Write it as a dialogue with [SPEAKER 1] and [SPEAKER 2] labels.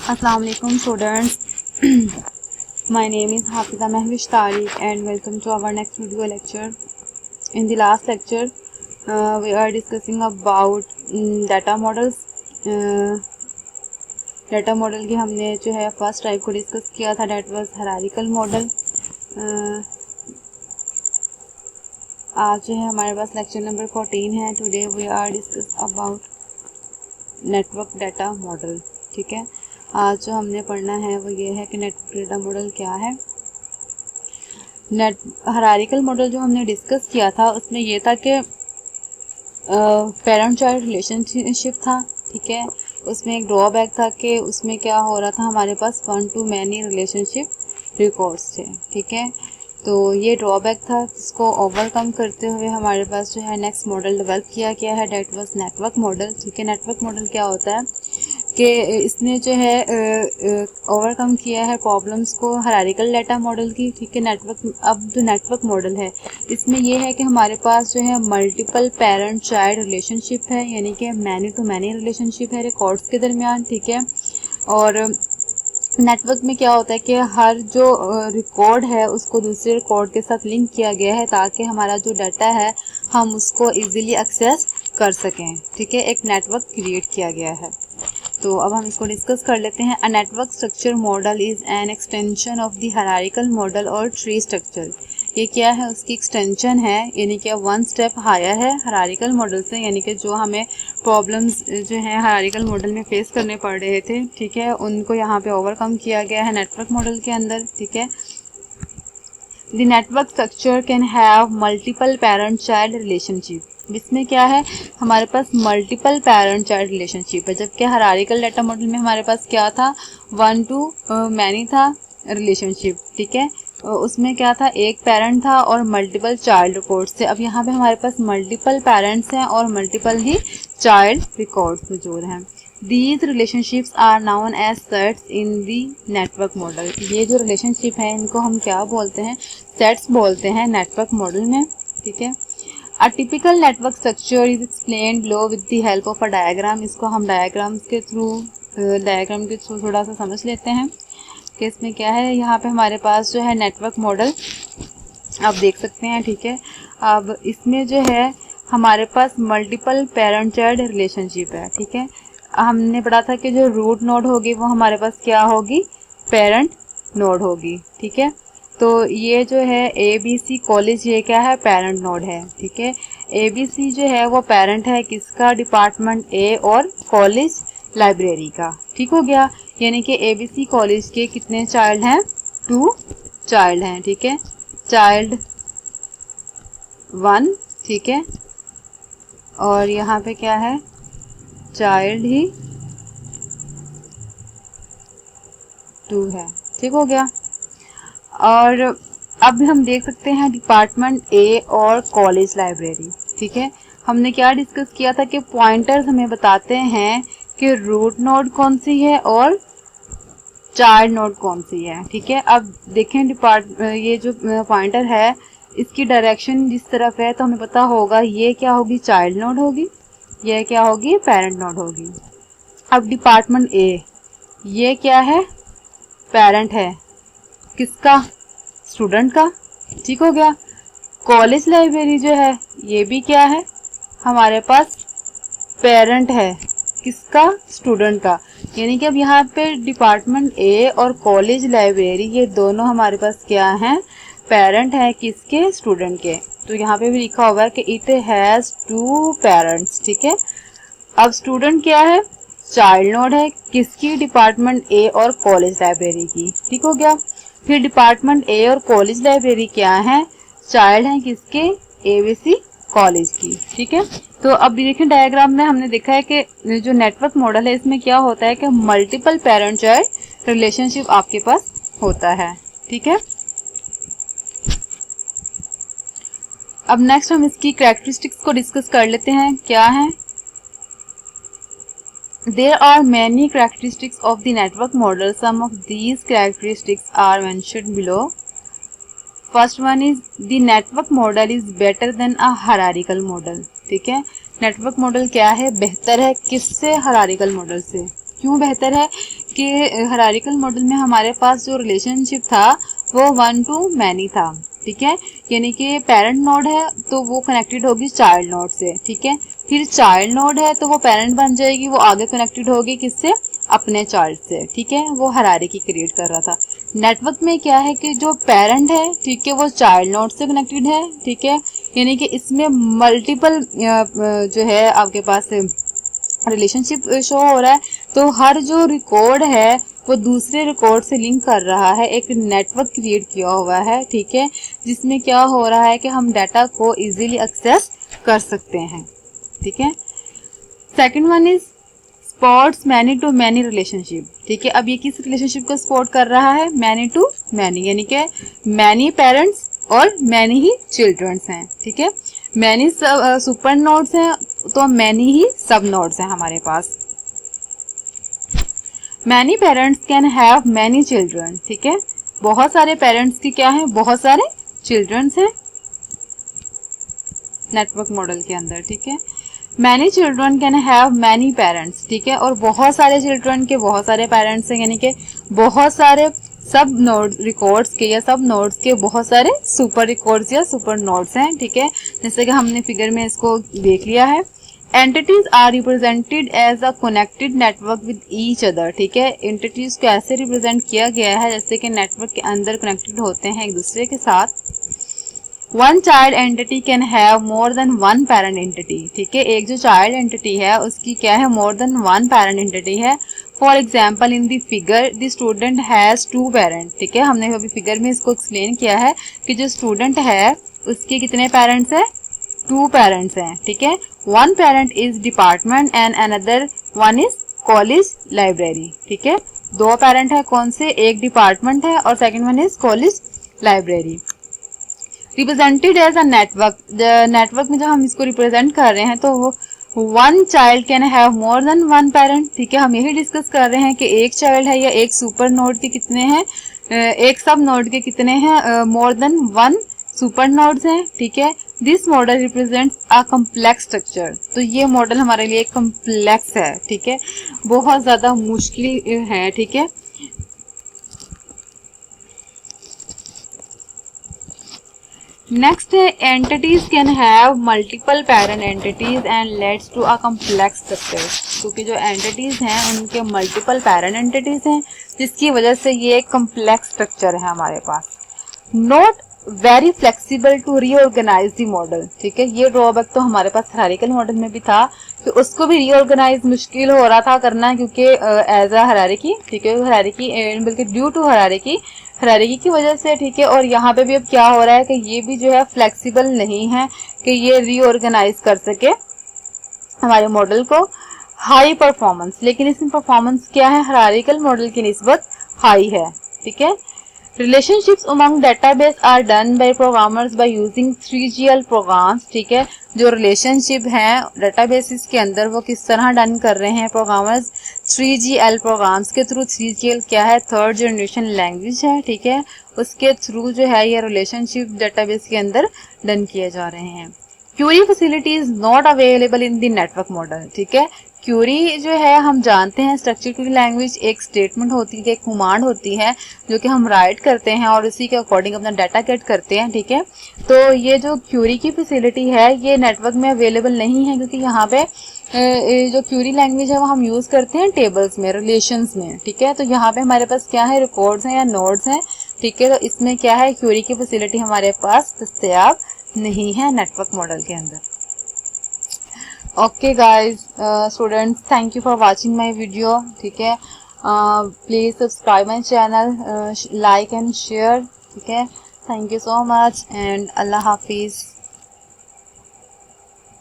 [SPEAKER 1] Assalamu alaikum students. My name is Hafiza Mehwish Tariq and welcome to our next video lecture. In the last lecture we are discussing about data models. Data model की हमने जो है first type को discuss किया था, that was hierarchical model. आज जो है हमारे पास लेक्चर नंबर 14 है. Today we are discuss about network data model. ठीक है, आज जो हमने पढ़ना है वो ये है कि नेटवर्क डाटा मॉडल क्या है. हायरार्किकल मॉडल जो हमने डिस्कस किया था उसमें ये था कि पेरेंट चाइल्ड रिलेशनशिप था. ठीक है, उसमें एक ड्रॉबैक था कि उसमें क्या हो रहा था, हमारे पास 1 to many रिलेशनशिप रिकॉर्ड्स थे. ठीक है, तो ये ड्रॉबैक था, इसको ओवरकम करते हुए हमारे पास जो है नेक्स्ट मॉडल डेवलप किया गया है, डेट वाज नेटवर्क मॉडल. ठीक है, नेटवर्क मॉडल क्या होता है कि इसने जो है ओवरकम किया है प्रॉब्लम्स को हायरार्किकल डाटा मॉडल की. ठीक है, अब जो नेटवर्क मॉडल है इसमें ये है कि हमारे पास जो है मल्टीपल पेरेंट चाइल्ड रिलेशनशिप है, यानी कि मैनी टू मैनी रिलेशनशिप है रिकॉर्ड्स के दरमियान. ठीक है, और नेटवर्क में क्या होता है कि हर जो रिकॉर्ड है उसको दूसरे रिकॉर्ड के साथ लिंक किया गया है ताकि हमारा जो डाटा है हम उसको इजीली एक्सेस कर सकें. ठीक है, एक नेटवर्क क्रिएट किया गया है. तो अब हम इसको डिस्कस कर लेते हैं. A network structure model is an extension of the hierarchical model और ट्री स्ट्रक्चर. ये क्या है, उसकी एक्सटेंशन है, यानी कि 1 स्टेप हायर है हायरार्किकल मॉडल से, यानी कि जो हमें प्रॉब्लम्स जो हैं हायरार्किकल मॉडल में फेस करने पड़ रहे थे, ठीक है, उनको यहाँ पे ओवरकम किया गया है नेटवर्क मॉडल के अंदर. ठीक है, the network structure can have multiple parent child relationship. इसमें क्या है, हमारे पास मल्टीपल पेरेंट चाइल्ड रिलेशनशिप है, जबकि हायरार्किकल डाटा मॉडल में हमारे पास क्या था, 1 to many था रिलेशनशिप. ठीक है, उसमें क्या था, एक पेरेंट था और मल्टीपल चाइल्ड रिकॉर्ड्स थे. अब यहाँ पे हमारे पास मल्टीपल पेरेंट्स हैं और मल्टीपल ही चाइल्ड रिकॉर्ड्स मौजूद हैं. These relationships are known as sets in the network model. ये जो रिलेशनशिप है इनको हम क्या बोलते हैं, सेट्स बोलते हैं नेटवर्क मॉडल में. ठीक है, A typical network structure is explained below with the help of a diagram. इसको हम डायग्राम के थ्रू थोड़ा सा समझ लेते हैं कि इसमें क्या है. यहाँ पे हमारे पास जो है नेटवर्क मॉडल आप देख सकते हैं. ठीक है, अब इसमें जो है हमारे पास मल्टीपल पेरेंट चाइल्ड रिलेशनशिप है. ठीक है, हमने पढ़ा था कि जो रूट नोड होगी वो हमारे पास क्या होगी, पेरेंट नोड होगी. ठीक है, तो ये जो है ABC कॉलेज, ये क्या है, पेरेंट नोड है. ठीक है, ABC जो है वो पेरेंट है किसका, डिपार्टमेंट A और कॉलेज लाइब्रेरी का. ठीक हो गया, यानी कि ABC कॉलेज के कितने चाइल्ड हैं, 2 चाइल्ड हैं. ठीक है, चाइल्ड 1. ठीक है, और यहाँ पे क्या है, चाइल्ड ही 2 है. ठीक हो गया, और अब हम देख सकते हैं डिपार्टमेंट A और कॉलेज लाइब्रेरी. ठीक है, हमने क्या डिस्कस किया था कि पॉइंटर्स हमें बताते हैं कि रूट नोड कौन सी है और चाइल्ड नोड कौन सी है. ठीक है, अब देखें ये जो पॉइंटर है इसकी डायरेक्शन जिस तरफ है तो हमें पता होगा ये क्या होगी, चाइल्ड नोड होगी, ये क्या होगी, पेरेंट नोड होगी. अब डिपार्टमेंट A ये क्या है, पेरेंट है किसका, स्टूडेंट का. ठीक हो गया, कॉलेज लाइब्रेरी जो है ये भी क्या है, हमारे पास पेरेंट है किसका, स्टूडेंट का. यानी कि अब यहाँ पे डिपार्टमेंट A और कॉलेज लाइब्रेरी ये दोनों हमारे पास क्या हैं, पेरेंट है किसके, स्टूडेंट के. तो यहाँ पे भी लिखा हुआ है कि इट हैज 2 पेरेंट्स. ठीक है, अब स्टूडेंट क्या है, चाइल्ड नोड है किसकी, डिपार्टमेंट A और कॉलेज लाइब्रेरी की. ठीक हो गया, फिर डिपार्टमेंट A और कॉलेज लाइब्रेरी क्या है, चाइल्ड हैं किसके, ABC कॉलेज की. ठीक है, तो अब देखिए डायग्राम में हमने देखा है कि जो नेटवर्क मॉडल है इसमें क्या होता है कि मल्टीपल पेरेंट चाइल्ड रिलेशनशिप आपके पास होता है. ठीक है, अब नेक्स्ट हम इसकी कैरेक्टरिस्टिक्स को डिस्कस कर लेते हैं. क्या है, There are many characteristics of the network model. Some of these characteristics are mentioned below. First one is the network model is better than a hierarchical model. ठीक है, नेटवर्क मॉडल क्या है, बेहतर है किससे, हायरार्किकल मॉडल से. क्यों बेहतर है इसके हायरार्किकल मॉडल में हमारे पास जो रिलेशनशिप था वो 1 to many था, ठीक है। यानी कि पेरेंट नोड है तो वो कनेक्टेड होगी चाइल्ड नोड से, ठीक है। फिर चाइल्ड नोड है तो वो पेरेंट बन जाएगी, वो आगे कनेक्टेड होगी किससे, अपने चाइल्ड से, ठीक है। वो हायरार्की क्रिएट कर रहा था। नेटवर्क में क्या है कि जो पेरेंट है, ठीक है, वो चाइल्ड नोड से कनेक्टेड है, ठीक है। यानी कि इसमें मल्टीपल जो है आपके पास रिलेशनशिप शो हो रहा है। तो हर जो रिकॉर्ड है वो दूसरे रिकॉर्ड से लिंक कर रहा है, एक नेटवर्क क्रिएट किया हुआ है, ठीक है, जिसमें क्या हो रहा है कि हम डाटा को इजीली एक्सेस कर सकते हैं, ठीक है। Second one is supports many to many relationship, ठीक है। अब ये किस रिलेशनशिप को सपोर्ट कर रहा है, मैनी टू मैनी, यानी कि मैनी पेरेंट्स और मैनी ही चिल्ड्रंस हैं, ठीक है। मैनी सुपर नोड्स हैं तो मैनी ही सब नोड्स हैं हमारे पास। Many parents can have many children, ठीक है। बहुत सारे पेरेंट्स की क्या है, बहुत सारे चिल्ड्रंस हैं नेटवर्क मॉडल के अंदर, ठीक है। Many children can have many parents, ठीक है। और बहुत सारे चिल्ड्रन के बहुत सारे पेरेंट्स हैं, यानी कि बहुत सारे सब नोड रिकॉर्ड्स के या सब नोड्स के बहुत सारे सुपर रिकॉर्ड्स या सुपर नोड्स हैं, ठीक है। जैसे कि हमने फिगर में इसको देख लिया है। Entities are represented as a connected network with each other, ठीक है। एंटिटीज को ऐसे रिप्रेजेंट किया गया है जैसे कि नेटवर्क के अंदर कनेक्टेड होते हैं एक दूसरे के साथ। One child entity can have more than one parent entity, ठीक है। एक जो चाइल्ड एंटिटी है उसकी क्या है, more than one parent entity है। For example in the figure the student has two parent, ठीक है। हमने अभी फिगर में इसको एक्सप्लेन किया है कि जो स्टूडेंट है उसके कितने पेरेंट्स हैं, टू पेरेंट्स हैं, ठीक है। One parent is department and another one is college library, ठीक है। दो पेरेंट है कौन से, एक डिपार्टमेंट है और second one is college library. Represented as a network, network में जब हम इसको रिप्रेजेंट कर रहे हैं तो वो one child can have more than one parent, ठीक है। हम यही डिस्कस कर रहे हैं कि एक चाइल्ड है या एक सुपर नोड के कितने हैं, एक सब नोड के कितने हैं, मोर देन वन सुपर नोड्स हैं, ठीक है। This model represents a complex structure, तो ये मॉडल हमारे लिए कम्प्लेक्स है, ठीक है, बहुत ज्यादा मुश्किल है, ठीक है। नेक्स्ट है entities can have multiple parent entities and leads to a complex structure, क्योंकि जो एंटिटीज हैं उनके मल्टीपल पेरेंट एंटिटीज हैं जिसकी वजह से ये एक कम्प्लेक्स स्ट्रक्चर है हमारे पास। Not very flexible to reorganise the model, ठीक है। ये ड्रॉबैक तो हमारे पास हायरार्किकल मॉडल में भी था कि उसको भी रीऑर्गेनाइज मुश्किल हो रहा था करना, क्योंकि एज अ हायरार्की, ठीक है, हायरार्की बल्कि ड्यू टू हायरार्की की वजह से, ठीक है। और यहाँ पे भी अब क्या हो रहा है कि ये भी जो है फ्लेक्सिबल नहीं है कि ये रीऑर्गेनाइज कर सके हमारे मॉडल को। हाई परफॉर्मेंस, लेकिन इसमें परफॉर्मेंस क्या है, हायरार्किकल मॉडल की निस्बत हाई है, ठीक है। Relationships among database are done by programmers by using 3GL programs, ठीक है। जो रिलेशनशिप हैं डेटाबेसिस के अंदर वो किस तरह डन कर रहे हैं प्रोग्रामर्स, 3GL प्रोग्राम्स के थ्रू। 3GL क्या है, थर्ड जनरेशन लैंग्वेज है, ठीक है। उसके थ्रू जो है ये रिलेशनशिप डेटाबेस के अंदर डन किए जा रहे हैं। Query facility is not available in the network model, ठीक है। क्यूरी जो है हम जानते हैं स्ट्रक्चर क्यूरी लैंग्वेज एक स्टेटमेंट होती है, एक कमांड होती है जो कि हम राइट करते हैं और उसी के अकॉर्डिंग अपना डाटा गेट करते हैं, ठीक है। तो ये जो क्यूरी की फैसिलिटी है ये नेटवर्क में अवेलेबल नहीं है, क्योंकि यहाँ पे जो क्यूरी लैंग्वेज है वो हम यूज करते हैं टेबल्स में, रिलेशंस में, ठीक है। तो यहाँ पे हमारे पास क्या है, रिकॉर्ड्स हैं या नोड्स हैं, ठीक है। तो इसमें क्या है, क्यूरी की फैसिलिटी हमारे पास दस्तयाब नहीं है नेटवर्क मॉडल के अंदर। Okay guys, students, thank you for watching my video, ठीक है। Please subscribe my channel, like and share, ठीक है। Thank you so much and Allah Hafiz.